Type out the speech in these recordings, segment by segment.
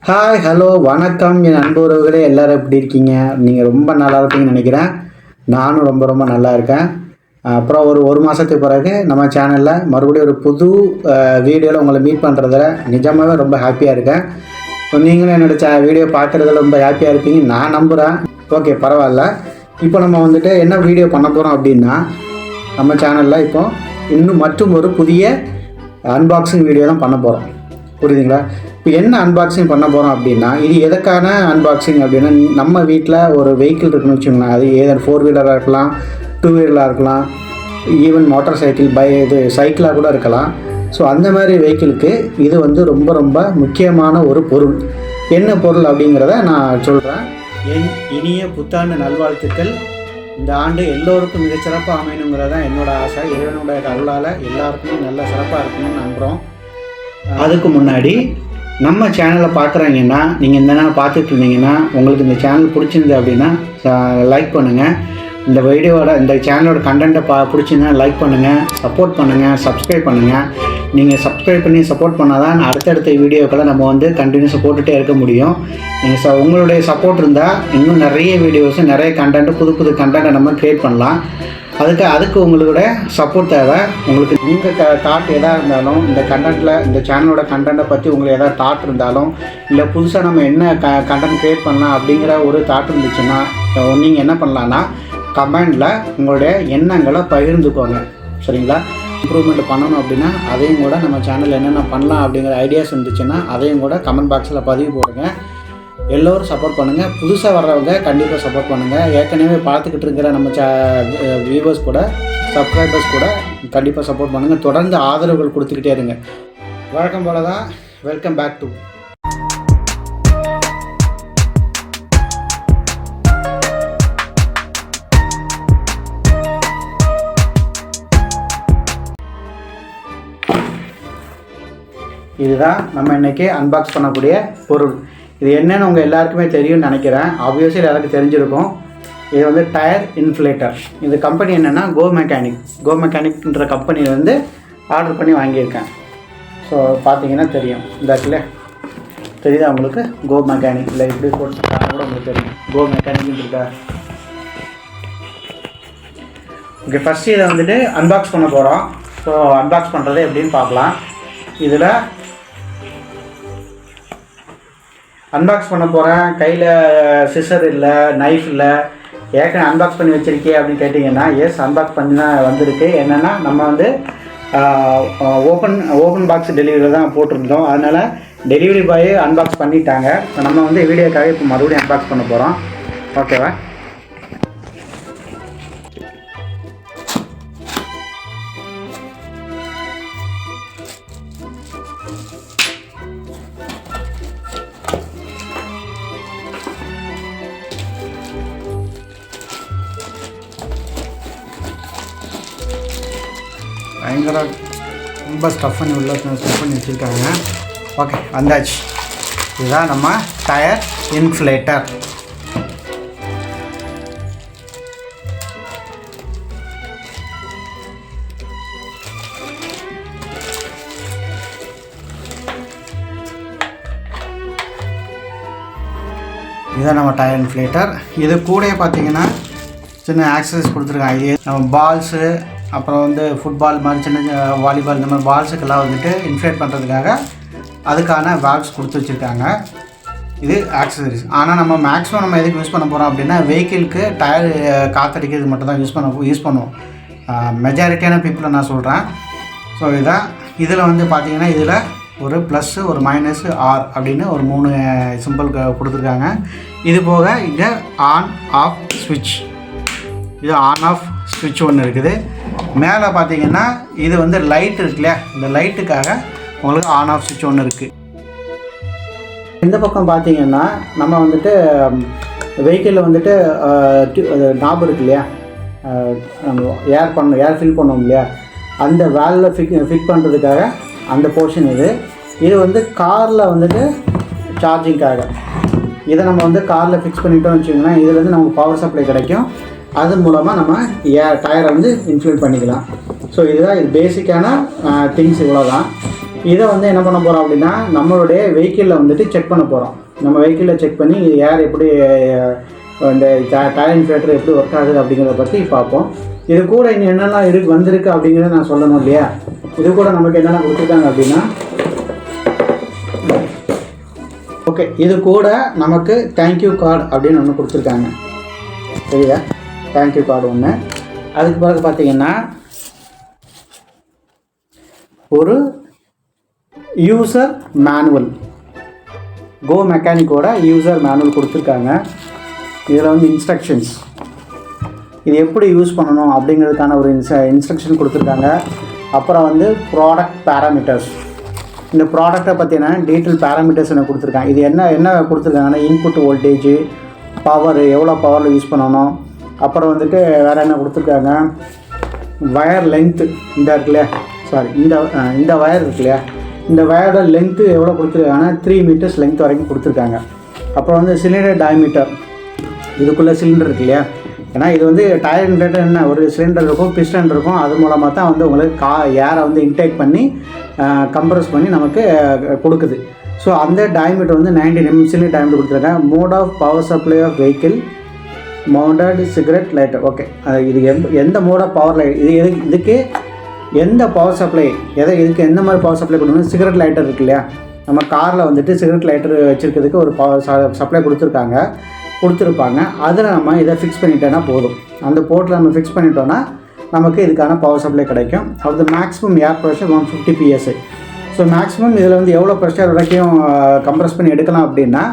Hi hello வணக்கம் என் அன்பு உறவுகளே, எல்லோரும் எப்படி இருக்கீங்க? நீங்கள் ரொம்ப நல்லா இருப்பீங்கன்னு நினைக்கிறேன். நானும் ரொம்ப ரொம்ப நல்லா இருக்கேன். அப்புறம் ஒரு மாதத்துக்கு பிறகு நம்ம சேனலில் மறுபடியும் ஒரு புது வீடியோவில் உங்களை மீட் பண்ணுறதுல நிஜமாகவே ரொம்ப ஹாப்பியாக இருக்கேன். நீங்களும் என்னோடய வீடியோ பார்க்குறதுல ரொம்ப ஹாப்பியாக இருப்பீங்க நான் நம்புகிறேன். ஓகே, பரவாயில்ல. இப்போ நம்ம வந்துட்டு என்ன வீடியோ பண்ண போகிறோம் அப்படின்னா, நம்ம சேனலில் இப்போ இன்னும் மற்றும் ஒரு புதிய அன்பாக்சிங் வீடியோ தான் பண்ண போகிறோம். புரியுதுங்களா? இப்போ என்ன அன்பாக்சிங் பண்ண போகிறோம் அப்படின்னா, இது எதுக்கான அன்பாக்சிங் அப்படின்னா, நம்ம வீட்டில் ஒரு வெஹிக்கிள் இருக்குன்னு வச்சுக்கோங்களேன். அது ஏதோ 4 வீலராக இருக்கலாம், 2 வீலராக இருக்கலாம், ஈவன் மோட்டார் சைக்கிள், சைக்கிளாக கூட இருக்கலாம். ஸோ அந்த மாதிரி வெஹிக்கிளுக்கு இது வந்து ரொம்ப ரொம்ப முக்கியமான ஒரு பொருள். என்ன பொருள் அப்படிங்கிறத நான் சொல்கிறேன். என் இனிய புத்தாண்டு நல்வாழ்த்துக்கள். இந்த ஆண்டு எல்லோருக்கும் மிக சிறப்பாக அமையணுங்கிறது தான் என்னோட ஆசை. இறைவனுடைய அருளால் எல்லாருக்குமே நல்ல சிறப்பாக இருக்கணும்னு நம்புகிறோம். அதுக்கு முன்னாடி நம்ம சேனலை பார்க்குறாங்கன்னா, நீங்கள் இந்த நேரம் பார்த்துட்டு இருந்தீங்கன்னா, உங்களுக்கு இந்த சேனல் பிடிச்சிருந்து அப்படின்னா லைக் பண்ணுங்கள். இந்த சேனலோட கண்டென்ட்டை பிடிச்சிருந்தா லைக் பண்ணுங்கள், சப்போர்ட் பண்ணுங்கள், சப்ஸ்கிரைப் பண்ணுங்கள். நீங்கள் சப்ஸ்கிரைப் பண்ணி சப்போர்ட் பண்ணால் தான் அடுத்தடுத்த வீடியோக்களை நம்ம வந்து கண்டினியூஸாக போட்டுகிட்டே இருக்க முடியும். நீங்கள் உங்களுடைய சப்போர்ட் இருந்தால் இன்னும் நிறைய வீடியோஸு, நிறைய கண்டென்ட்டு, புது புது கண்டென்ட்டை நம்ம க்ரியேட் பண்ணலாம். அதுக்கு உங்களோட சப்போர்ட் தேவை. உங்களுக்கு நீங்கள் தாட் எதாக இருந்தாலும், இந்த சேனலோட கண்டென்ட்டை பற்றி உங்களுக்கு எதாவது தாட் இருந்தாலும், இல்லை புதுசாக நம்ம என்ன கண்டென்ட் க்ரியேட் பண்ணலாம் அப்படிங்கிற ஒரு தாட் இருந்துச்சுன்னா, நீங்கள் என்ன பண்ணலான்னா கமெண்டில் உங்களுடைய எண்ணங்களை பகிர்ந்துக்கோங்க. சரிங்களா? இம்ப்ரூவ்மெண்ட் பண்ணணும் அப்படின்னா அதையும் கூட நம்ம சேனலில் என்னென்ன பண்ணலாம் அப்படிங்கிற ஐடியாஸ் இருந்துச்சுன்னா அதையும் கூட கமெண்ட் பாக்ஸில் பதிவு போடுங்க. எல்லோரும் சப்போர்ட் பண்ணுங்கள். புதுசாக வர்றவங்க கண்டிப்பாக சப்போர்ட் பண்ணுங்கள். ஏற்கனவே பார்த்துக்கிட்டு இருக்கிற நம்ம வியூவர்ஸ் கூட, சப்ஸ்கிரைபர்ஸ் கூட கண்டிப்பாக சப்போர்ட் பண்ணுங்கள். தொடர்ந்து ஆதரவுகள் கொடுத்துக்கிட்டே இருங்க. வழக்கம் போல தான். வெல்கம் பேக் டு இதுதான் நம்ம இன்றைக்கி அன்பாக்ஸ் பண்ணக்கூடிய பொருள். இது என்னென்னு உங்கள் எல்லாருக்குமே தெரியும்னு நினைக்கிறேன். ஆப்வியஸ்லி எல்லாருக்கும் தெரிஞ்சிருக்கும். இது வந்து டயர் இன்ஃப்ளேட்டர். இந்த கம்பெனி என்னென்னா கோ மெக்கானிக்ன்ற கம்பெனியில் வந்து ஆர்டர் பண்ணி வாங்கியிருக்கேன். ஸோ பார்த்தீங்கன்னா தெரியும். இந்த இடத்துல தெரியுதா உங்களுக்கு? கோ மெக்கானிக் இல்லை இப்படி போட்டுருக்காங்க கூட உங்களுக்கு தெரியும். கோ மெக்கானிக்னு இருக்கா? ஓகே, ஃபஸ்ட்டு இதை வந்துட்டு அன்பாக்ஸ் பண்ண போகிறோம். ஸோ அன்பாக்ஸ் பண்ணுறது எப்படின்னு பார்க்கலாம். இதில் அன்பாக்ஸ் பண்ண போகிறேன். கையில் சிசர் இல்லை, நைஃப் இல்லை. ஏற்கனவே அன்பாக்ஸ் பண்ணி வச்சுருக்கே அப்படின்னு கேட்டிங்கன்னா, எஸ், அன்பாக்ஸ் பண்ணி தான் வந்திருக்கு. என்னென்னா நம்ம வந்து ஓப்பன் பாக்ஸ் டெலிவரியில் தான் போட்டிருந்தோம். அதனால் டெலிவரி பாய் அன்பாக்ஸ் பண்ணிட்டாங்க. நம்ம வந்து வீடியோக்காக இப்போ மறுபடியும் அன்பாக்ஸ் பண்ண போகிறோம். ஓகேவா? பயங்கர ரொம்ப ஸ்டஃப் பண்ணி வச்சுருக்காங்க. ஓகே, வந்தாச்சு. இதுதான் நம்ம டயர் இன்ஃப்ளேட்டர். இதுதான் நம்ம டயர் இன்ஃப்ளேட்டர். இது கூட பார்த்தீங்கன்னா சின்ன ஆக்சசரிஸ் கொடுத்துருக்காங்க. இது நம்ம பால்ஸு, அப்புறம் வந்து ஃபுட்பால் மாதிரி சின்ன வாலிபால் இந்த மாதிரி பால்ஸுக்கெல்லாம் வந்துட்டு இன்ஃப்ளேட் பண்ணுறதுக்காக அதுக்கான வேல்வ்ஸ் கொடுத்து வச்சுருக்காங்க. இது ஆக்சசரிஸ். ஆனால் நம்ம மேக்ஸிமம் நம்ம எதுக்கு யூஸ் பண்ண போகிறோம் அப்படின்னா, வெஹிக்கிளுக்கு டயர் காற்றடிக்கிறது மட்டும் தான் யூஸ் பண்ணுவோம். மெஜாரிட்டியான பீப்புளை நான் சொல்கிறேன். ஸோ இதில் வந்து பார்த்திங்கன்னா, இதில் ஒரு ப்ளஸ்ஸு, ஒரு மைனஸு, ஆர் அப்படின்னு ஒரு 3 சிம்பிள் கொடுத்துருக்காங்க. இது போக இங்கே ஆன் ஆஃப் ஸ்விட்ச், இது ஆன் ஆஃப் ஸ்விட்ச் ஒன்று இருக்குது. மேலே பார்த்தீங்கன்னா இது வந்து லைட் இருக்கு இல்லையா, இந்த லைட்டுக்காக உங்களுக்கு ஆன் ஆஃப் ஸ்விட்ச் ஒன்று இருக்குது. இந்த பக்கம் பார்த்தீங்கன்னா நம்ம வந்துட்டு வெஹிக்கிளில் வந்துட்டு நாப் இருக்கு இல்லையா, நம்ம ஏர் ஃபில் பண்ணோம் இல்லையா, அந்த வேலில் ஃபிட் பண்ணுறதுக்காக அந்த போர்ஷன் இது வந்து காரில் வந்துட்டு சார்ஜிங்காக. இதை நம்ம வந்து காரில் ஃபிக்ஸ் பண்ணிட்டோம்னு வச்சுக்கோங்கன்னா, இதில் வந்து நமக்கு பவர் சப்ளை கிடைக்கும். அது மூலமாக நம்ம டயரை வந்து இன்ஃப்ளேட் பண்ணிக்கலாம். ஸோ இது பேசிக்கான திங்ஸ் இவ்வளோ தான். இதை வந்து என்ன பண்ண போகிறோம் அப்படின்னா நம்மளுடைய வெஹிக்கிளில் வந்துட்டு செக் பண்ண போகிறோம். நம்ம வெஹிக்கிளில் செக் பண்ணி ஏர் எப்படி இந்த டயர் இன்ஃப்ளேட்டர் எப்படி ஒர்க் ஆகுது அப்படிங்கிறத பற்றி பார்ப்போம். இது கூட இன்னும் என்னெல்லாம் வந்திருக்கு அப்படிங்கிறத நான் சொல்லணும் இல்லையா. இது கூட நமக்கு என்னென்ன கொடுத்துருக்காங்க அப்படின்னா, ஓகே, இது கூட நமக்கு தேங்க்யூ கார்டு அப்படின்னு ஒன்று கொடுத்துருக்காங்க. சரியா, தேங்க்யூ கார்டு ஒன்று. அதுக்கு பிறகு பார்த்தீங்கன்னா ஒரு யூசர் மேனுவல், கோ மெக்கானிக்கோட யூசர் மேனுவல் கொடுத்துருக்காங்க. இதில் வந்து இன்ஸ்ட்ரக்ஷன்ஸ், இது எப்படி யூஸ் பண்ணணும் அப்படிங்கிறதுக்கான ஒரு இன்ஸ்ட்ரக்ஷன் கொடுத்துருக்காங்க. அப்புறம் வந்து ப்ராடக்ட் பேராமீட்டர்ஸ், இந்த ப்ராடக்டை பற்றின டீட்டெயில் பேராமீட்டர்ஸ் என்ன கொடுத்துருக்காங்க. இது என்ன கொடுத்துருக்காங்கன்னா, இன்புட் வோல்டேஜ், பவர், எவ்வளோ பவரில் யூஸ் பண்ணணும். அப்புறம் வந்துட்டு வேறு என்ன கொடுத்துருக்காங்க, வயர் லென்த்து, இந்த இருக்கு இல்லையா, சாரி இந்த வயர் இருக்கு இல்லையா, இந்த வயரோட லென்த்து எவ்வளோ கொடுத்துருக்காங்கன்னா 3 meters லென்த் வரைக்கும் கொடுத்துருக்காங்க. அப்புறம் வந்து சிலிண்டர் டயமீட்டர், இதுக்குள்ளே சிலிண்டர் இருக்கு இல்லையா, ஏன்னா இது வந்து டயர் இன்ஃப்ளேட்டர் என்ன ஒரு சிலிண்டர் இருக்கும், பிஸ்டன் இருக்கும், அது மூலமாக தான் வந்து உங்களுக்கு ஏரை வந்து இன்டேக் பண்ணி கம்ப்ரஸ் பண்ணி நமக்கு கொடுக்குது. ஸோ அந்த டயமீட்டர் வந்து 90 mm சிலிண்டர் டயமீட்டர் கொடுத்துருக்காங்க. Mode of power supply of vehicle, mounted cigarette lighter. Okay, இது எந்த மோட் ஆஃப் பவர் லைட், இதுக்கு எந்த பவர் சப்ளை, இதுக்கு எந்த மாதிரி பவர் சப்ளை கொடுக்கணும். சிகரெட் லைட்டர் இருக்கு இல்லையா, நம்ம காரில் வந்துட்டு சிகரெட் லைட்டர் வச்சுருக்கிறதுக்கு ஒரு பவர் சப்ளை கொடுத்துருப்பாங்க. அதில் நம்ம இதை ஃபிக்ஸ் பண்ணிட்டோன்னா போதும். அந்த போர்ட்டில் நம்ம ஃபிக்ஸ் பண்ணிட்டோன்னா நமக்கு இதுக்கான பவர் சப்ளை கிடைக்கும். அது மேக்ஸிமம் ஏர் ப்ரெஷர் 150 PSI. ஸோ மேக்ஸிமம் இதில் வந்து எவ்வளோ ப்ரெஷர் வரைக்கும் கம்ப்ரஸ் பண்ணி எடுக்கலாம் அப்படின்னா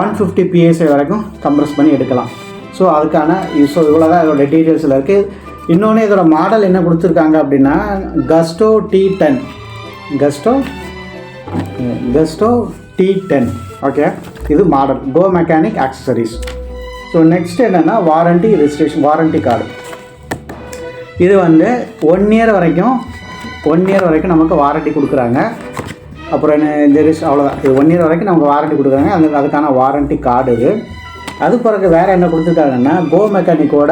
150 PSI வரைக்கும் கம்ப்ரஸ் பண்ணி எடுக்கலாம். ஸோ அதுக்கான இவ்வளோ தான் இதோட டீட்டெயில்ஸில் இருக்குது. இன்னொன்று இதோட மாடல் என்ன கொடுத்துருக்காங்க அப்படின்னா கஸ்டோ T10, கஸ்டோ T10. ஓகே, இது மாடல் கோ மெக்கானிக் ஆக்சசரிஸ். ஸோ நெக்ஸ்ட் என்னென்னா வாரண்ட்டி ரெஜிஸ்ட்ரேஷன், வாரண்ட்டி கார்டு. இது வந்து 1 year வரைக்கும் நமக்கு வாரண்ட்டி கொடுக்குறாங்க. அப்புறம் என்ன அவ்வளோதான், இது 1 year வரைக்கும் நமக்கு வாரண்ட்டி கொடுக்குறாங்க. அதுக்கான வாரண்ட்டி கார்டு இது. அது பிறகு வேறு என்ன கொடுத்துருக்காங்கன்னா கோ மெக்கானிக்கோட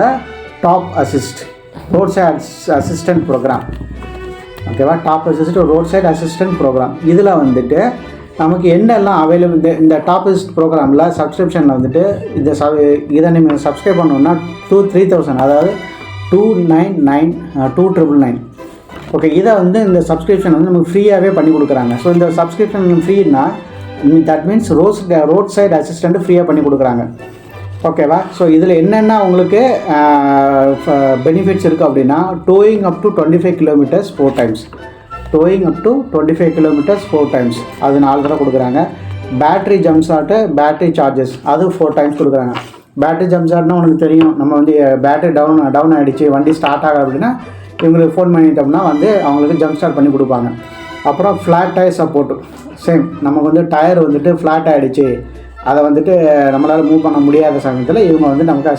top assist, road side assistant program. ஓகேவா, top assist road side assistant program. இதில் வந்துட்டு நமக்கு என்னெல்லாம் அவைலபிள், இந்த டாப் அசிஸ்ட் ப்ரோக்ராமில் சப்ஸ்கிரிப்ஷனில் வந்துட்டு இதை நீங்கள் சப்ஸ்கிரைப் பண்ணணுன்னா 3,000, அதாவது 299. ஓகே, இதை வந்து இந்த சப்ஸ்கிரிப்ஷன் வந்து நமக்கு ஃப்ரீயாகவே பண்ணி கொடுக்குறாங்க. ஸோ இந்த சப்ஸ்கிரிப்ஷன் ஃப்ரீனா that means road side assistant ஃப்ரீயாக பண்ணி கொடுக்குறாங்க. ஓகேவா, ஸோ இதில் என்னென்ன உங்களுக்கு பெனிஃபிட்ஸ் இருக்குது அப்படின்னா towing up to 25 kilometers 4 times, towing up to 25 kilometers 4 times, அது 4 தடவை கொடுக்குறாங்க. Battery jump shot, battery charges, அது 4 times கொடுக்குறாங்க. பேட்ரி ஜம்ப் ஷாட்னா உனக்கு தெரியும், நம்ம வந்து பேட்ரி டவுன் ஆகிடுச்சு, வண்டி ஸ்டார்ட் ஆகும் அப்படின்னா இவங்களுக்கு ஃபோன் பண்ணிட்டோம்னா வந்து அவங்களுக்கு ஜம்ப் ஸ்டார்ட் பண்ணி கொடுப்பாங்க. அப்புறம் ஃப்ளாட் டயர் சப்போர்ட்டு, சேம் நமக்கு வந்து டயர் வந்துட்டு ஃப்ளாட் ஆகிடுச்சு, அதை வந்துட்டு நம்மளால் மூவ் பண்ண முடியாத சமயத்தில் இவங்க வந்து நமக்கு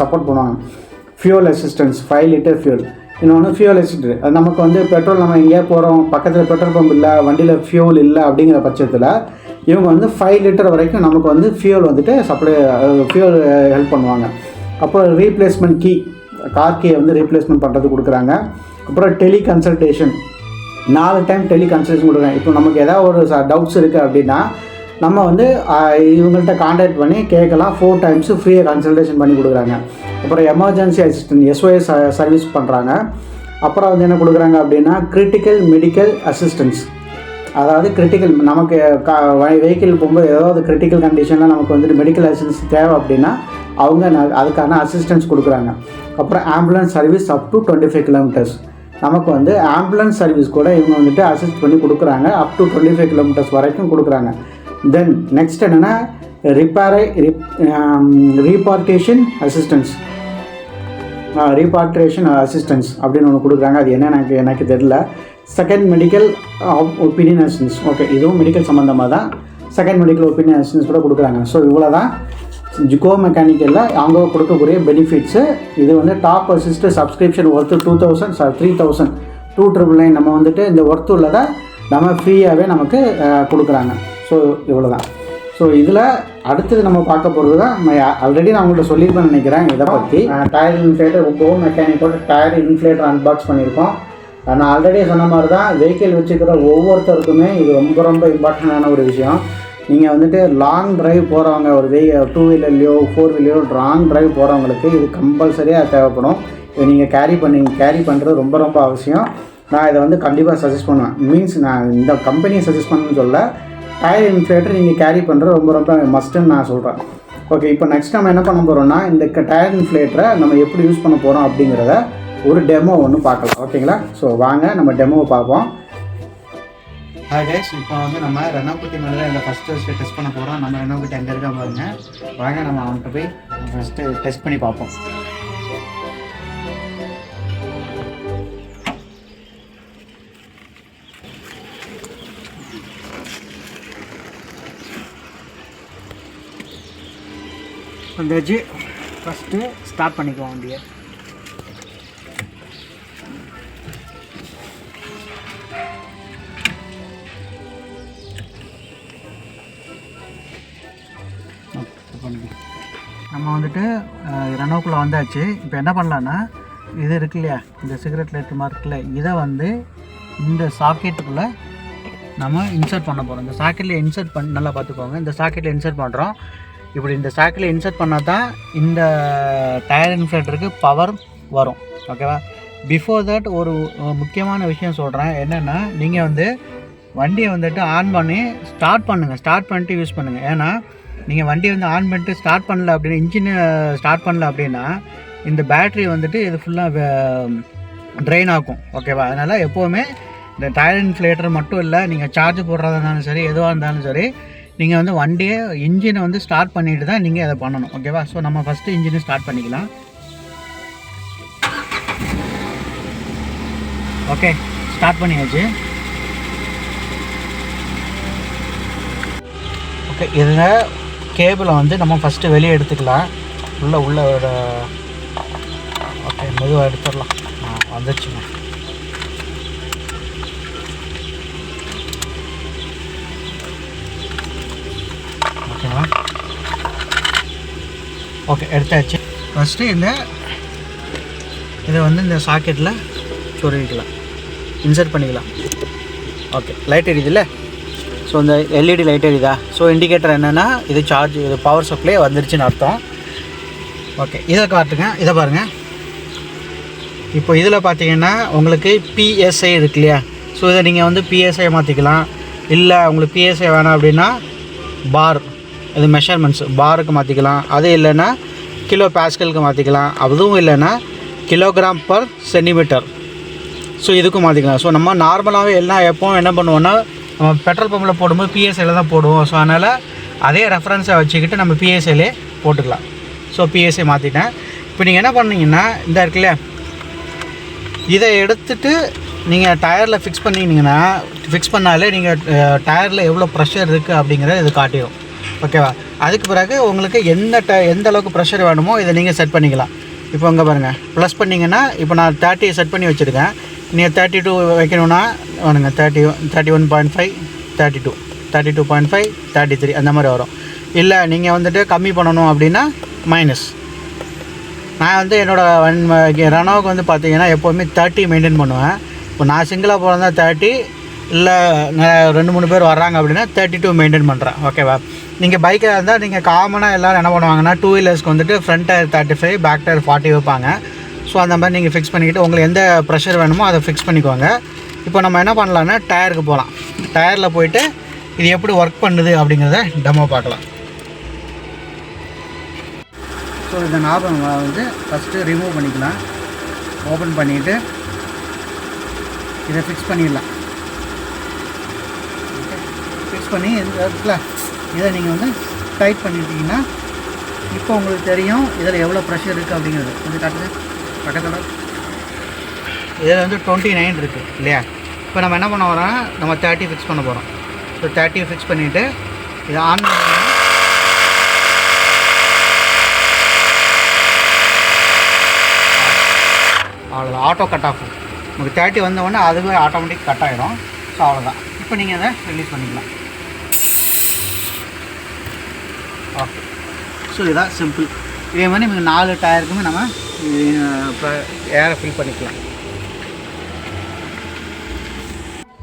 சப்போர்ட் பண்ணுவாங்க. Fuel assistance, 5 liter fuel. இன்னொன்று ஃபியூல் அசிஸ்டன்ட், அது நமக்கு வந்து பெட்ரோல், நம்ம எங்கேயா போகிறோம், பக்கத்தில் பெட்ரோல் பம்ப் இல்லை, வண்டியில் ஃபியூல் இல்லை அப்படிங்கிற பட்சத்தில் இவங்க வந்து 5 liter வரைக்கும் நமக்கு வந்து ஃபியூல் வந்துட்டு ஃபியூல் ஹெல்ப் பண்ணுவாங்க. அப்புறம் ரீப்ளேஸ்மெண்ட் கீ, கார் கீயை வந்து ரீப்ளேஸ்மெண்ட் பண்ணுறது கொடுக்குறாங்க. அப்புறம் டெலி கன்சல்டேஷன், 4 time டெலி கன்சல்டேஷன் கொடுக்குறாங்க. இப்போ நமக்கு ஏதாவது ஒரு டவுட்ஸ் இருக்குது அப்படின்னா நம்ம வந்து இவங்கள்ட்ட கான்டாக்ட் பண்ணி கேட்கலாம். 4 times ஃப்ரீயாக கன்சல்டேஷன் பண்ணி கொடுக்குறாங்க. அப்புறம் எமர்ஜென்சி அசிஸ்டன்ட், SOS சர்வீஸ் பண்ணுறாங்க. அப்புறம் வந்து என்ன கொடுக்குறாங்க அப்படின்னா கிரிட்டிக்கல் மெடிக்கல் அசிஸ்டன்ஸ், அதாவது கிரிட்டிக்கல் நமக்கு வெஹிக்கிள் போகும்போது ஏதாவது கிரிட்டிக்கல் கண்டிஷனில் நமக்கு வந்துட்டு மெடிக்கல் அசிஸ்டன்ஸ் தேவை அப்படின்னா அவங்க அதுக்கான அசிஸ்டன்ஸ் கொடுக்குறாங்க. அப்புறம் ambulance service up to 25 kilometers, நமக்கு வந்து ஆம்புலன்ஸ் சர்வீஸ் கூட இவங்க வந்துட்டு அசிஸ்ட் பண்ணி கொடுக்குறாங்க. அப் டு 25 kilometers வரைக்கும் கொடுக்குறாங்க. தென் நெக்ஸ்ட் என்னென்னா ரீபார்ட்டேஷன் அசிஸ்டன்ஸ் அப்படின்னு ஒன்று கொடுக்குறாங்க. அது என்ன எனக்கு தெரியல. Second medical opinion assistance. Okay, இதுவும் மெடிக்கல் சம்மந்தமாக தான். செகண்ட் மெடிக்கல் ஒப்பீனியன் அசிஸ்டன்ஸ் கூட கொடுக்குறாங்க. ஸோ இவ்வளோ தான் கோ மெக்கானிக்கலில் அவங்க கொடுக்கக்கூடிய பெனிஃபிட்ஸு. இது வந்து டாப் அசிஸ்ட் சப்ஸ்கிரிப்ஷன் ஒர்த்து 3,999 நம்ம வந்துட்டு இந்த ஒர்த்து உள்ளதை நம்ம ஃப்ரீயாகவே நமக்கு கொடுக்குறாங்க. ஸோ இவ்வளோ தான். ஸோ இதில் அடுத்தது நம்ம பார்க்க போகிறது தான், ஆல்ரெடி நான் உங்கள்கிட்ட சொல்லியிருப்பேன்னு நினைக்கிறேன். இதை பற்றி டயர் இன்ஃப்ளேட்டர், கோ மெக்கானிக்கோட டயர் இன்ஃப்ளேட்டர் அன்பாக்ஸ் பண்ணியிருக்கோம். நான் ஆல்ரெடி சொன்ன மாதிரி தான் வெஹிக்கிள் வச்சுக்கிற ஒவ்வொருத்தருக்குமே இது ரொம்ப ரொம்ப இம்பார்ட்டண்டான ஒரு விஷயம். நீங்கள் வந்துட்டு லாங் ட்ரைவ் போகிறவங்க, ஒரு 2 வீலர்லையோ 4 வீலரோ லாங் ட்ரைவ் போகிறவங்களுக்கு இது கம்பல்சரியாக தேவைப்படும். இதை நீங்கள் கேரி பண்ணுறது ரொம்ப ரொம்ப அவசியம். நான் இதை வந்து கண்டிப்பாக சஜஸ்ட் பண்ணுவேன். மீன்ஸ் நான் இந்த கம்பெனியை சஜஸ்ட் பண்ணணும்னு சொல்ல, டயர் இன்ஃப்ளேட்டர் நீங்கள் கேரி பண்ணுறது ரொம்ப ரொம்ப மஸ்ட்டுன்னு நான் சொல்கிறேன். ஓகே, இப்போ நெக்ஸ்ட் நம்ம என்ன பண்ண போகிறோம்னா, இந்த டயர் இன்ஃப்ளேட்டரை நம்ம எப்படி யூஸ் பண்ண போகிறோம் அப்படிங்கிறத ஒரு டெமோ ஒன்று பார்க்கலாம். ஓகேங்களா? ஸோ வாங்க நம்ம டெமோவை பார்ப்போம். ஹாய் கைஸ், இப்போ வந்து நம்ம ரெனாகுட்டி மேலே இந்த ஃபஸ்ட்டு டெஸ்ட் பண்ண போகிறோம். நம்ம ரெனாகுட்டி அங்கே இருக்கா பாருங்க. வாங்க நம்ம அவன்கிட்ட போய் ஃபஸ்ட்டு டெஸ்ட் பண்ணி பார்ப்போம். வந்துச்சு, ஃபஸ்ட்டு ஸ்டார்ட் பண்ணிக்குவோம் வண்டியை. நம்ம வந்துட்டு ரெனோக்குள்ளே வந்தாச்சு. இப்போ என்ன பண்ணலான்னா, இது இருக்கு இல்லையா, இந்த சிகரெட் லைட் மாதிரி இருக்குல்ல, இதை வந்து இந்த சாக்கெட்டுக்குள்ளே நம்ம இன்சர்ட் பண்ண போகிறோம். இந்த சாக்கெட்டில் இன்சர்ட் பண்ணி நல்லா பார்த்துக்கோங்க. இந்த சாக்கெட்டில் இன்சர்ட் பண்ணுறோம். இப்படி இந்த சாக்கெட்டில் இன்சர்ட் பண்ணால் தான் இந்த டயர் இன்ஃப்ளேட்டருக்கு பவர் வரும். ஓகேவா? பிஃபோர் தட் ஒரு முக்கியமான விஷயம் சொல்கிறேன். என்னென்னா, நீங்கள் வந்து வண்டியை வந்துட்டு ஆன் பண்ணி ஸ்டார்ட் பண்ணுங்கள். ஸ்டார்ட் பண்ணிட்டு யூஸ் பண்ணுங்கள். ஏன்னா நீங்கள் வண்டியை வந்து ஆன் பண்ணிட்டு ஸ்டார்ட் பண்ணல அப்படின்னா, இன்ஜினை ஸ்டார்ட் பண்ணல அப்படின்னா இந்த பேட்ரி வந்துட்டு இது ஃபுல்லாக ட்ரெயின் ஆகும். ஓகேவா? அதனால் எப்போவுமே இந்த டயர் இன்ஃப்ளேட்டர் மட்டும் இல்லை, நீங்கள் சார்ஜ் போடுறதா இருந்தாலும் சரி, எதுவாக இருந்தாலும் சரி, நீங்கள் வந்து வண்டியை இன்ஜினை வந்து ஸ்டார்ட் பண்ணிட்டு தான் நீங்கள் அதை பண்ணணும். ஓகேவா? ஸோ நம்ம ஃபஸ்ட்டு இன்ஜினை ஸ்டார்ட் பண்ணிக்கலாம். ஓகே, ஸ்டார்ட் பண்ணியாச்சு. ஓகே, இதில் கேபிளை வந்து நம்ம ஃபஸ்ட்டு வெளியே எடுத்துக்கலாம். உள்ள ஒரு ஓகே, மெதுவாக எடுத்துடலாம். வந்துடுச்சுங்க. ஓகேவா? ஓகே, எடுத்தாச்சு. ஃபஸ்ட்டு இதை வந்து இந்த சாக்கெட்டில் சொருகிக்கலாம், இன்சர்ட் பண்ணிக்கலாம். ஓகே, லைட் எரியுதுல்ல? ஸோ இந்த எல்இடி லைட் எரியுதா? ஸோ இண்டிகேட்டர் என்னென்னா இது சார்ஜ், இது பவர் சப்ளை வந்துருச்சுன்னு அர்த்தம். ஓகே, இதை காட்டுங்க. இதை பாருங்கள். இப்போ இதில் பார்த்தீங்கன்னா உங்களுக்கு பிஎஸ்ஐ இருக்கு இல்லையா? ஸோ இதை நீங்கள் வந்து பிஎஸ்ஐ மாற்றிக்கலாம். இல்லை உங்களுக்கு பிஎஸ்ஐ வேணாம் அப்படின்னா பார், இது மெஷர்மெண்ட்ஸ் பாருக்கு மாற்றிக்கலாம். அது இல்லைன்னா கிலோ பாஸ்கலுக்கு மாற்றிக்கலாம். அதுவும் இல்லைன்னா கிலோகிராம் பர் சென்டிமீட்டர், ஸோ இதுக்கும் மாற்றிக்கலாம். ஸோ நம்ம நார்மலாகவே எல்லாம் எப்போவும் என்ன பண்ணுவோன்னா, நம்ம பெட்ரோல் பம்பில் போடும்போது பிஎஸ்ஐயில் தான் போடுவோம். ஸோ அதனால் அதே ரெஃபரன்ஸை வச்சுக்கிட்டு நம்ம பிஎஸ்ஐலே போட்டுக்கலாம். ஸோ பிஎஸ்ஐ மாற்றிட்டேன். இப்போ நீங்கள் என்ன பண்ணீங்கன்னா, இந்த இருக்குல்ல, இதை எடுத்துகிட்டு நீங்கள் டயரில் ஃபிக்ஸ் பண்ணிங்கன்னா, ஃபிக்ஸ் பண்ணாலே நீங்கள் டயரில் எவ்வளோ ப்ரெஷர் இருக்குது அப்படிங்கிறத இது காட்டிடும். ஓகேவா? அதுக்கு பிறகு உங்களுக்கு எந்த அளவுக்கு ப்ரெஷர் வேணுமோ இதை நீங்கள் செட் பண்ணிக்கலாம். இப்போ அங்கே பாருங்கள், ப்ளஸ் பண்ணிங்கன்னா, இப்போ நான் 30 செட் பண்ணி வச்சுருக்கேன். நீங்கள் 32 வைக்கணுன்னா வேணுங்க, 31.5, 32, 32.5, 33 அந்த மாதிரி வரும். இல்லை நீங்கள் வந்துட்டு கம்மி பண்ணணும் அப்படின்னா மைனஸ். நான் வந்து என்னோடய ரெனோவுக்கு வந்து பார்த்தீங்கன்னா எப்போவுமே 30 மெயின்டைன் பண்ணுவேன். இப்போ நான் சிங்கிளாக போகிறதா 30, இல்லை 2-3 பேர் வர்றாங்க அப்படின்னா 32 மெயின்டைன் பண்ணுறேன். ஓகேவா? நீங்கள் பைக்காக இருந்தால் நீங்கள் காமனாக எல்லோரும் என்ன பண்ணுவாங்கன்னா, 2 வீலர்ஸ்க்கு வந்துட்டு ஃப்ரண்ட் டயர் 35, பேக் டயர் 40 வைப்பாங்க. ஸோ அந்த மாதிரி நீங்கள் ஃபிக்ஸ் பண்ணிக்கிட்டு உங்களுக்கு எந்த ப்ரெஷர் வேணுமோ அதை ஃபிக்ஸ் பண்ணிக்கோங்க. இப்போ நம்ம என்ன பண்ணலான்னா டயருக்கு போகலாம். டயரில் போயிட்டு இது எப்படி ஒர்க் பண்ணுது அப்படிங்கிறத டெமோ பார்க்கலாம். ஸோ இந்த நாபை வந்து ஃபஸ்ட்டு ரிமூவ் பண்ணிக்கலாம். ஓப்பன் பண்ணிவிட்டு இதை ஃபிக்ஸ் பண்ணிடலாம். ஃபிக்ஸ் பண்ணி இருக்குல்ல, இதை நீங்கள் வந்து டைட் பண்ணிட்டீங்கன்னா இப்போ உங்களுக்கு தெரியும் இதில் எவ்வளோ ப்ரெஷர் இருக்குது அப்படிங்கிறது. கொஞ்சம் காட்டுது பக்கத்தில். இதில் வந்து 29 இருக்குது இல்லையா? இப்போ நம்ம என்ன பண்ண போகிறோம், நம்ம 30 ஃபிக்ஸ் பண்ண போகிறோம். ஸோ 30 ஃபிக்ஸ் பண்ணிவிட்டு இதை ஆன் பண்ணி அவ்வளோதான், ஆட்டோ கட் ஆஃப். உங்களுக்கு 30 வந்தவுடனே அதுவே ஆட்டோமேட்டிக் கட் ஆகிடும். ஸோ அவ்வளோதான். இப்போ நீங்கள் அதை ரிலீஸ் பண்ணிக்கலாம். ஓகே, ஸோ இதுதான் சிம்பிள். இதே மாதிரி நமக்கு 4 டயருக்குமே நம்ம ஏரை ஃபில் பண்ணிக்கலாம்.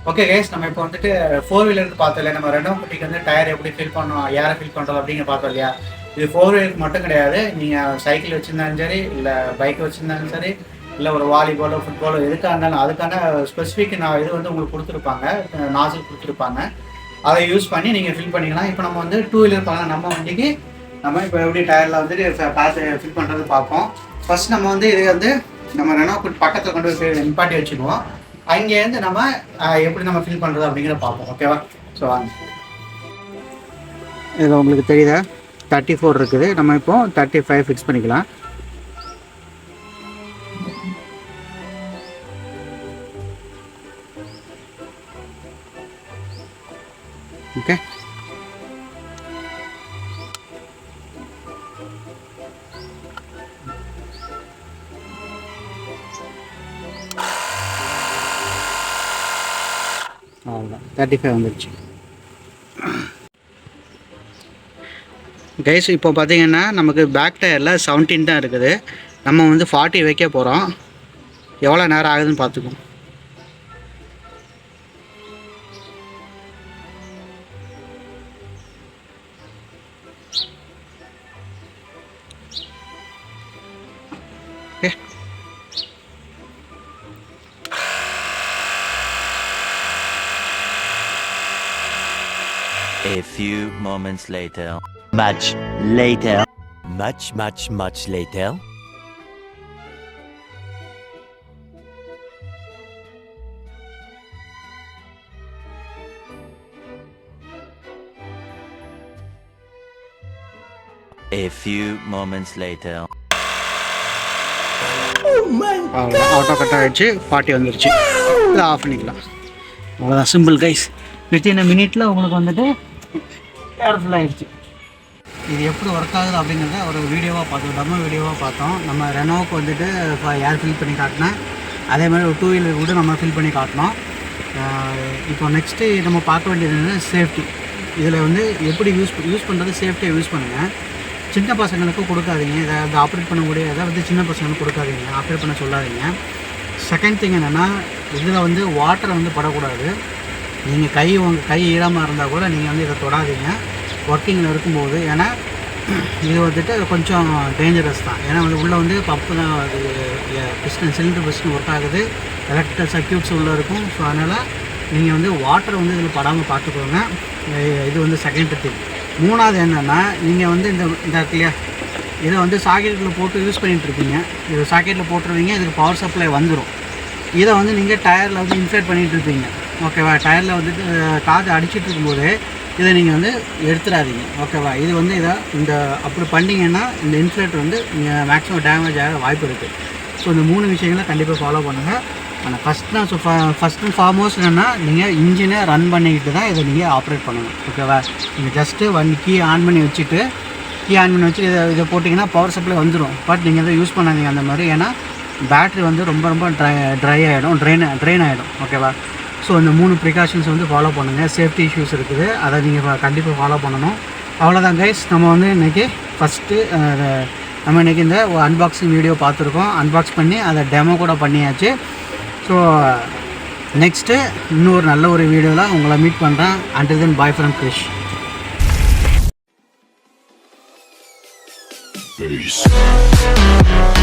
ஓகே கைஸ், நம்ம இப்போ வந்துட்டு 4 வீலருக்கு பார்த்தோம் இல்லையா, நம்ம ரெண்டாம் குட்டிக்கு வந்து டயர் எப்படி ஃபில் பண்ணோம், யாரை ஃபில் பண்ணுறோம் அப்படிங்கிற பார்த்தோம் இல்லையா. இது 4 வீலருக்கு மட்டும் கிடையாது, நீங்கள் சைக்கிள் வச்சுருந்தாலும் சரி, இல்லை பைக் வச்சுருந்தாலும் சரி, இல்லை ஒரு வாலிபாலோ ஃபுட்பாலோ எதுக்காக இருந்தாலும் அதுக்கான ஸ்பெசிஃபிக் இது வந்து உங்களுக்கு கொடுத்துருப்பாங்க, நாசில் கொடுத்துருப்பாங்க. அதை யூஸ் பண்ணி நீங்கள் ஃபில் பண்ணிக்கலாம். இப்போ நம்ம வந்து 2 வீலர் பண்ணலாம். நம்ம வண்டிக்கு நம்ம இப்போ எப்படி டயரில் வந்துட்டு பார்த்து ஃபில் பண்ணுறது பார்ப்போம். ஃபர்ஸ்ட் நம்ம வந்து இது வந்து நம்ம ரெனோ பக்கத்தில் கொண்டு போய் நிப்பாட்டி வச்சுக்குவோம். அங்கேருந்து நம்ம எப்படி நம்ம ஃபில் பண்ணுறது அப்படிங்கிற பார்ப்போம். ஓகேவா? ஸோ வாங்க. இதில் உங்களுக்கு தெரியுதா 34 இருக்குது. நம்ம இப்போ 35 ஃபிக்ஸ் பண்ணிக்கலாம். ஓகே, அவ்வளோதான் 35 வந்துடுச்சு. கைஸ், இப்போ பார்த்தீங்கன்னா நமக்கு பேக் டயரில் 17 தான் இருக்குது. நம்ம வந்து 40 வைக்க போகிறோம். எவ்வளோ நேரம் ஆகுதுன்னு பார்த்துக்குவோம். Okay, A few moments later. Much later. Much later. A few moments later. அவ்வளோதான், ஆட்டோ கட் ஆகிடுச்சு. 40 வந்துடுச்சு. இதை ஆஃப் பண்ணிக்கலாம். அவ்வளோதான், சிம்பிள் கைஸ். வித்தின் மினிட்டில் உங்களுக்கு வந்துட்டு ஏர்ஃபுல் ஆகிடுச்சு. இது எப்படி ஒர்க் ஆகுது அப்படிங்கிறத ஒரு வீடியோவாக பார்த்தோம், டெமோ வீடியோவாக பார்த்தோம். நம்ம ரெனோவுக்கு வந்துட்டு இப்போ ஏர் ஃபில் பண்ணி காட்டினேன். அதே மாதிரி ஒரு 2 வீலர் கூட நம்ம ஃபில் பண்ணி காட்டினோம். இப்போ நெக்ஸ்ட்டு நம்ம பார்க்க வேண்டியது என்னென்னா சேஃப்டி. இதில் வந்து எப்படி யூஸ் பண்ணுறது, சேஃப்டியை யூஸ் பண்ணுங்கள். சின்ன பசங்களுக்கும் கொடுக்காதீங்க. இதை ஆப்ரேட் பண்ணக்கூடிய இதை வந்து சின்ன பசங்களுக்கு கொடுக்காதீங்க, ஆப்ரேட் பண்ண சொல்லாதீங்க. செகண்ட் திங் என்னென்னா, இதில் வந்து வாட்டரை வந்து படக்கூடாது. நீங்கள் உங்கள் கை ஈரமாக இருந்தால் கூட நீங்கள் வந்து இதை தொடாதீங்க ஒர்க்கிங்கில் இருக்கும்போது. ஏன்னா இது வந்துட்டு கொஞ்சம் டேஞ்சரஸ் தான். ஏன்னா வந்து உள்ளே வந்து பப்பு தான், சிலிண்டர் பிஸ்டன் ஒர்க் ஆகுது, எலக்ட்ரிக்கல் சர்க்யூட்ஸ் உள்ளே இருக்கும். ஸோ அதனால் நீங்கள் வந்து வாட்டர் வந்து இதில் படாமல் பார்த்துக்கோங்க. இது வந்து செகண்ட் திங். மூணாவது என்னென்னா, நீங்கள் வந்து இந்த இல்லையா, இதை வந்து சாக்கெட்டில் போட்டு யூஸ் பண்ணிகிட்ருப்பீங்க. இது சாக்கெட்டில் போட்டுருவீங்க, இதுக்கு பவர் சப்ளை வந்துடும். இதை வந்து நீங்கள் டயரில் வந்து இன்ஃப்ளேட் பண்ணிகிட்ருப்பீங்க. ஓகேவா? டயரில் வந்துட்டு காற்று அடிச்சுட்டு இருக்கும்போது இதை நீங்கள் வந்து எடுத்துடாதீங்க. ஓகேவா? இது வந்து இந்த அப்படி பண்ணிங்கன்னா இந்த இன்ஃப்ளேட்டர் வந்து நீங்கள் மேக்ஸிமம் டேமேஜ் ஆக வாய்ப்பு இருக்குது. ஸோ இந்த 3 விஷயங்களை கண்டிப்பாக ஃபாலோ பண்ணுங்கள். ஆனால் ஃபஸ்ட் அண்ட் ஃபார்மோஸ்ட் என்னென்னா, நீங்கள் இன்ஜினை ரன் பண்ணிக்கிட்டு தான் இதை நீங்கள் ஆப்ரேட் பண்ணணும். ஓகேவா? நீங்கள் ஜஸ்ட்டு கீ ஆன் பண்ணி வச்சுட்டு இதை போட்டிங்கன்னா பவர் சப்ளை வந்துடும். பட் நீங்கள் இதை யூஸ் பண்ணாதீங்க அந்த மாதிரி. ஏன்னா பேட்ரி வந்து ரொம்ப ட்ரை ஆகிடும், ட்ரெயின் ஆகிடும். ஓகேவா? ஸோ இந்த 3 ப்ரிகாஷன்ஸ் வந்து ஃபாலோ பண்ணுங்கள். சேஃப்டி இஷ்யூஸ் இருக்குது, அதை நீங்கள் கண்டிப்பாக ஃபாலோ பண்ணணும். அவ்வளோதான் கைஸ். நம்ம வந்து இன்றைக்கி நம்ம இன்றைக்கி இந்த அன்பாக்சிங் வீடியோ பார்த்துருக்கோம். அன்பாக்ஸ் பண்ணி அதை டெமோ கூட பண்ணியாச்சு. ஸோ நெக்ஸ்ட்டு இன்னொரு நல்ல ஒரு வீடியோவில் உங்களை மீட் பண்ணுறேன். Until then bye from Krish. Peace.